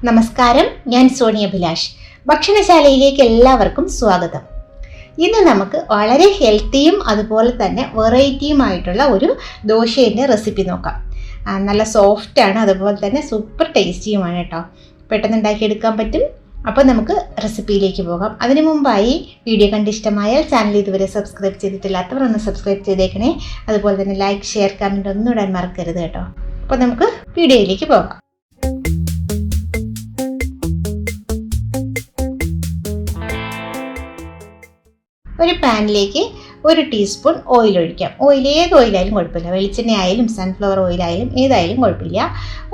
നമസ്കാരം, ഞാൻ സോണിയ അഭിലാഷ്. ഭക്ഷണശാലയിലേക്ക് എല്ലാവർക്കും സ്വാഗതം. ഇന്ന് നമുക്ക് വളരെ ഹെൽത്തിയും അതുപോലെ തന്നെ വെറൈറ്റിയുമായിട്ടുള്ള ഒരു ദോശയുടെ റെസിപ്പി നോക്കാം. നല്ല സോഫ്റ്റാണ്, അതുപോലെ തന്നെ സൂപ്പർ ടേസ്റ്റിയുമാണ് കേട്ടോ. പെട്ടെന്ന് ഉണ്ടാക്കിയെടുക്കാൻ പറ്റും. അപ്പോൾ നമുക്ക് റെസിപ്പിയിലേക്ക് പോകാം. അതിനു മുമ്പായി വീഡിയോ കണ്ട് ഇഷ്ടമായാൽ ചാനൽ ഇതുവരെ സബ്സ്ക്രൈബ് ചെയ്തിട്ടില്ലാത്തവർ ഒന്ന് സബ്സ്ക്രൈബ് ചെയ്തേക്കണേ. അതുപോലെ തന്നെ ലൈക്ക്, ഷെയർ, കമൻറ്റ് ഒന്നും ഇടാൻ മറക്കരുത് കേട്ടോ. അപ്പോൾ നമുക്ക് വീഡിയോയിലേക്ക് പോകാം. ഒരു പാനിലേക്ക് 1 ടീസ്പൂൺ ഓയിൽ ഒഴിക്കാം. ഏത് ഓയിലായാലും കുഴപ്പമില്ല, വെളിച്ചെണ്ണ ആയാലും സൺഫ്ലവർ ഓയിലായാലും ഏതായാലും കുഴപ്പമില്ല.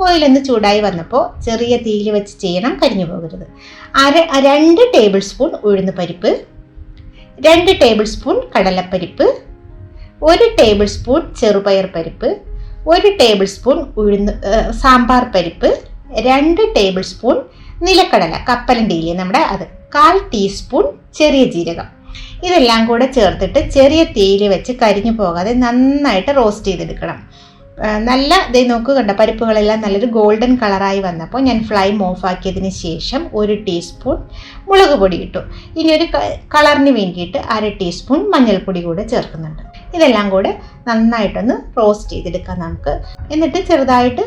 ഓയിലൊന്ന് ചൂടായി വന്നപ്പോൾ ചെറിയ തീയിൽ വെച്ച് ചെയ്യണം, കരിഞ്ഞു പോകരുത്. 2 ടേബിൾ സ്പൂൺ ഉഴുന്ന് പരിപ്പ്, 2 ടേബിൾ സ്പൂൺ കടലപ്പരിപ്പ്, 1 ടേബിൾ സ്പൂൺ ചെറുപയർ പരിപ്പ്, 1 ടേബിൾ സ്പൂൺ സാമ്പാർ പരിപ്പ്, 2 ടേബിൾ സ്പൂൺ നിലക്കടല, കപ്പലണ്ടി ഇല്ലേ നമ്മുടെ, അത് 1/4 ടീസ്പൂൺ ചെറിയ ജീരകം. ഇതെല്ലാം കൂടെ ചേർത്തിട്ട് ചെറിയ തീയിൽ വെച്ച് കരിഞ്ഞു പോകാതെ നന്നായിട്ട് റോസ്റ്റ് ചെയ്തെടുക്കണം. നല്ല നോക്കുക, കണ്ട പരിപ്പുകളെല്ലാം നല്ലൊരു ഗോൾഡൻ കളറായി വന്നപ്പോൾ ഞാൻ ഫ്ലെയിം ഓഫ് ആക്കിയതിന് ശേഷം 1 ടീസ്പൂൺ മുളക് പൊടി ഇട്ടു. ഇനി ഒരു കളറിന് വേണ്ടിയിട്ട് 1/2 ടീസ്പൂൺ മഞ്ഞൾപ്പൊടി കൂടെ ചേർക്കുന്നുണ്ട്. ഇതെല്ലാം കൂടെ നന്നായിട്ടൊന്ന് റോസ്റ്റ് ചെയ്തെടുക്കാം നമുക്ക്. എന്നിട്ട് ചെറുതായിട്ട്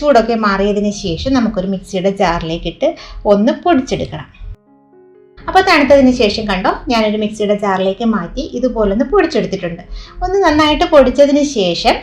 ചൂടൊക്കെ മാറിയതിന് ശേഷം നമുക്കൊരു മിക്സിയുടെ ജാറിലേക്കിട്ട് ഒന്ന് പൊടിച്ചെടുക്കണം. അപ്പോൾ തണുത്തതിന് ശേഷം കണ്ടോ, ഞാനൊരു മിക്സിയുടെ ജാറിലേക്ക് മാറ്റി ഇതുപോലൊന്ന് പൊടിച്ചെടുത്തിട്ടുണ്ട്. ഒന്ന് നന്നായിട്ട് പൊടിച്ചതിന് ശേഷം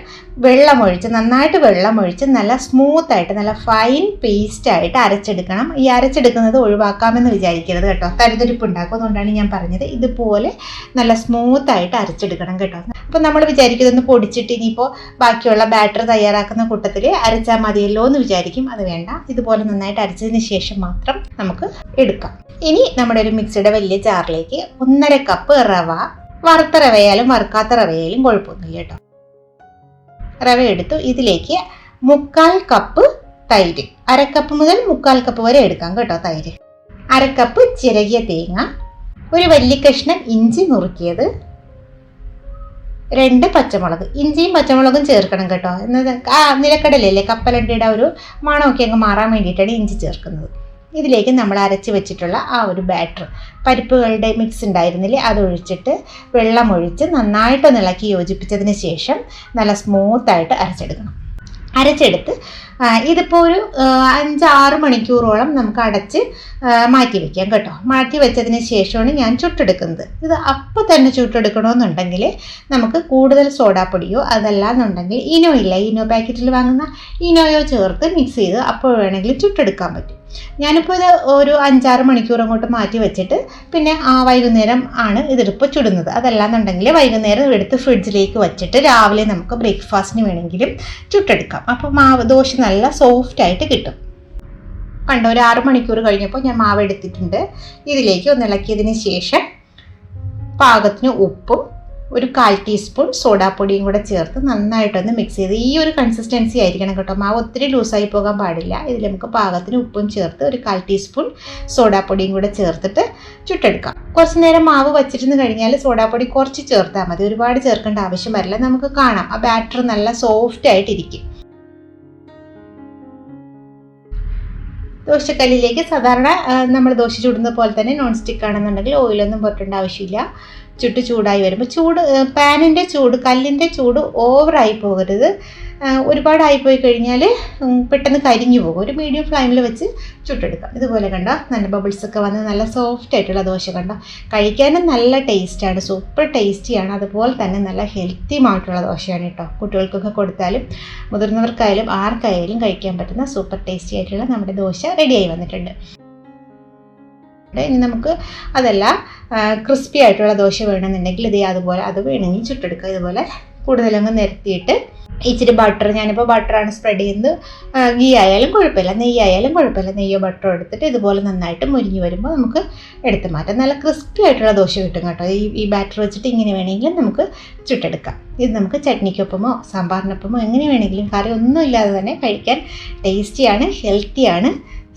നന്നായിട്ട് വെള്ളമൊഴിച്ച് നല്ല സ്മൂത്തായിട്ട് നല്ല ഫൈൻ പേസ്റ്റായിട്ട് അരച്ചെടുക്കണം. ഈ അരച്ചെടുക്കുന്നത് ഒഴിവാക്കാമെന്ന് വിചാരിക്കരുത് കേട്ടോ, തരിതരിപ്പ് ഉണ്ടാക്കും. അതുകൊണ്ടാണ് ഞാൻ പറഞ്ഞത് ഇതുപോലെ നല്ല സ്മൂത്തായിട്ട് അരച്ചെടുക്കണം കേട്ടോ. അപ്പോൾ നമ്മൾ വിചാരിക്കുന്നതൊന്ന് പൊടിച്ചിട്ട് ഇനിയിപ്പോൾ ബാക്കിയുള്ള ബാറ്റർ തയ്യാറാക്കുന്ന കൂട്ടത്തിൽ അരച്ചാൽ മതിയല്ലോ എന്ന് വിചാരിക്കും. അത് വേണ്ട, ഇതുപോലെ നന്നായിട്ട് അരച്ചതിന് ശേഷം മാത്രം നമുക്ക് എടുക്കാം. ഇനി നമ്മുടെ ഒരു മിക്സിയുടെ വലിയ ജാറിലേക്ക് 1.5 കപ്പ് റവ, വറുത്ത റവയായാലും വറുക്കാത്ത റവയായാലും കുഴപ്പമൊന്നുമില്ല കേട്ടോ. റവ എടുത്തു. ഇതിലേക്ക് 1/4 കപ്പ് തൈര്, 1/2 കപ്പ് മുതൽ 1/4 കപ്പ് വരെ എടുക്കാം കേട്ടോ തൈര്. 1/2 കപ്പ് ചിരകിയ തേങ്ങ, ഒരു വലിയ കഷ്ണം ഇഞ്ചി നുറുക്കിയത്, 2 പച്ചമുളക്. ഇഞ്ചിയും പച്ചമുളകും ചേർക്കണം കേട്ടോ. എന്നത് നിലക്കടലല്ലേ, കപ്പലണ്ടിയുടെ ഒരു മണമൊക്കെ അങ്ങ് മാറാൻ വേണ്ടിയിട്ടാണ് ഇഞ്ചി ചേർക്കുന്നത്. ഇതിലേക്ക് നമ്മൾ അരച്ച് വെച്ചിട്ടുള്ള ആ ഒരു ബാറ്റർ, പരിപ്പുകളുടെ മിക്സ് ഉണ്ടായിരുന്നില്ലേ, അതൊഴിച്ചിട്ട് വെള്ളമൊഴിച്ച് നന്നായിട്ടൊന്ന് ഇളക്കി യോജിപ്പിച്ചതിന് ശേഷം നല്ല സ്മൂത്തായിട്ട് അരച്ചെടുത്ത് ഇതിപ്പോൾ ഒരു 5-6 മണിക്കൂറോളം നമുക്ക് അടച്ച് മാറ്റി വയ്ക്കാം കേട്ടോ. മാറ്റി വെച്ചതിന് ശേഷമാണ് ഞാൻ ചുട്ടെടുക്കുന്നത്. ഇത് അപ്പോൾ തന്നെ ചുട്ടെടുക്കണമെന്നുണ്ടെങ്കിൽ നമുക്ക് കൂടുതൽ സോഡാപ്പൊടിയോ അതല്ലാന്നുണ്ടെങ്കിൽ ഇനോ പാക്കറ്റിൽ വാങ്ങുന്ന ഇനോയോ ചേർത്ത് മിക്സ് ചെയ്ത് അപ്പോൾ വേണമെങ്കിൽ ചുട്ടെടുക്കാൻ പറ്റും. ഞാനിപ്പോൾ ഇത് ഒരു 5-6 മണിക്കൂർ അങ്ങോട്ട് മാറ്റി വെച്ചിട്ട് പിന്നെ വൈകുന്നേരം ആണ് ഇതിപ്പോൾ ചുടുന്നത്. അതല്ലാന്നുണ്ടെങ്കിൽ വൈകുന്നേരം എടുത്ത് ഫ്രിഡ്ജിലേക്ക് വെച്ചിട്ട് രാവിലെ നമുക്ക് ബ്രേക്ക്ഫാസ്റ്റിന് വേണമെങ്കിലും ചുട്ടെടുക്കാം. അപ്പോൾ ദോശ നല്ല സോഫ്റ്റായിട്ട് കിട്ടും. കണ്ടോ, ഒരു 6 മണിക്കൂർ കഴിഞ്ഞപ്പോൾ ഞാൻ മാവ് എടുത്തിട്ടുണ്ട്. ഇതിലേക്ക് ഒന്ന് ഇളക്കിയതിന് ശേഷം പാകത്തിന് ഉപ്പും ഒരു 1/4 ടീസ്പൂൺ സോഡാപ്പൊടിയും കൂടെ ചേർത്ത് നന്നായിട്ടൊന്ന് മിക്സ് ചെയ്ത് ഈ ഒരു കൺസിസ്റ്റൻസി ആയിരിക്കണം കേട്ടോ. മാവ് ഒത്തിരി ലൂസായി പോകാൻ പാടില്ല. ഇതിൽ നമുക്ക് പാകത്തിന് ഉപ്പും ചേർത്ത് ഒരു 1/4 ടീസ്പൂൺ സോഡാപ്പൊടിയും കൂടെ ചേർത്തിട്ട് ചുട്ടെടുക്കാം. കുറച്ച് നേരം മാവ് വച്ചിരുന്ന് കഴിഞ്ഞാൽ സോഡാപ്പൊടി കുറച്ച് ചേർത്താൽ മതി, ഒരുപാട് ചേർക്കേണ്ട ആവശ്യം വരില്ല. നമുക്ക് കാണാം ആ ബാറ്റർ നല്ല സോഫ്റ്റ് ആയിട്ടിരിക്കും. ദോശക്കല്ലിലേക്ക് സാധാരണ നമ്മൾ ദോശ ചുടുന്ന പോലെ തന്നെ നോൺ സ്റ്റിക്ക് ആണെന്നുണ്ടെങ്കിൽ ഓയിലൊന്നും പുരട്ടേണ്ട ആവശ്യമില്ല. ചൂടായി വരുമ്പോൾ പാനിൻ്റെ ചൂട്, കല്ലിൻ്റെ ചൂട് ഓവറായി പോകരുത്. ഒരുപാടായിപ്പോയി കഴിഞ്ഞാൽ പെട്ടെന്ന് കരിഞ്ഞു പോകും. ഒരു മീഡിയം ഫ്ലെയിമിൽ വെച്ച് ചുട്ടെടുക്കാം. ഇതുപോലെ കണ്ടോ, നല്ല ബബിൾസൊക്കെ വന്ന് നല്ല സോഫ്റ്റ് ആയിട്ടുള്ള ദോശ കണ്ടോ. കഴിക്കാനും നല്ല ടേസ്റ്റാണ്, സൂപ്പർ ടേസ്റ്റിയാണ്. അതുപോലെ തന്നെ നല്ല ഹെൽത്തിയുമായിട്ടുള്ള ദോശയാണ് കേട്ടോ. കുട്ടികൾക്കൊക്കെ കൊടുത്താലും മുതിർന്നവർക്കായാലും ആർക്കായാലും കഴിക്കാൻ പറ്റുന്ന സൂപ്പർ ടേസ്റ്റി ആയിട്ടുള്ള നമ്മുടെ ദോശ റെഡിയായി വന്നിട്ടുണ്ട്. ഇനി നമുക്ക് അതല്ല ക്രിസ്പി ആയിട്ടുള്ള ദോശ വേണമെന്നുണ്ടെങ്കിൽ അതുപോലെ അത് വേണമെങ്കിൽ ചുട്ടെടുക്കുക. ഇതുപോലെ കൂടുതലങ്ങ് നിരത്തിയിട്ട് ഇച്ചിരി ബട്ടർ, ഞാനിപ്പോൾ ബട്ടറാണ് സ്പ്രെഡ് ചെയ്യുന്നത്. ഗീ ആയാലും കുഴപ്പമില്ല, നെയ്യായാലും കുഴപ്പമില്ല, നെയ്യോ ബട്ടറോ എടുത്തിട്ട് ഇതുപോലെ നന്നായിട്ട് മുരിഞ്ഞ് വരുമ്പോൾ നമുക്ക് എടുത്ത് മാറ്റാം. നല്ല ക്രിസ്പി ആയിട്ടുള്ള ദോശ കിട്ടും കേട്ടോ. ഈ ബാറ്റർ വെച്ചിട്ട് ഇങ്ങനെ വേണമെങ്കിലും നമുക്ക് ചുട്ടെടുക്കാം. ഇത് നമുക്ക് ചട്നിക്കൊപ്പമോ സാമ്പാറിനൊപ്പമോ എങ്ങനെ വേണമെങ്കിലും, കറി ഒന്നും ഇല്ലാതെ തന്നെ കഴിക്കാൻ ടേസ്റ്റിയാണ്, ഹെൽത്തിയാണ്,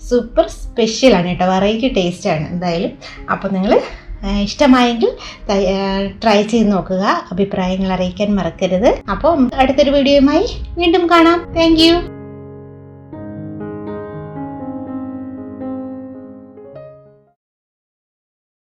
സൂപ്പർ സ്പെഷ്യലാണ് കേട്ടോ. വെറൈറ്റി ടേസ്റ്റാണ് എന്തായാലും. അപ്പോൾ നിങ്ങൾ ഇഷ്ടമായെങ്കിൽ ട്രൈ ചെയ്ത് നോക്കുക, അഭിപ്രായങ്ങൾ അറിയിക്കാൻ മറക്കരുത്. അപ്പോൾ അടുത്തൊരു വീഡിയോയുമായി വീണ്ടും കാണാം. Thank you.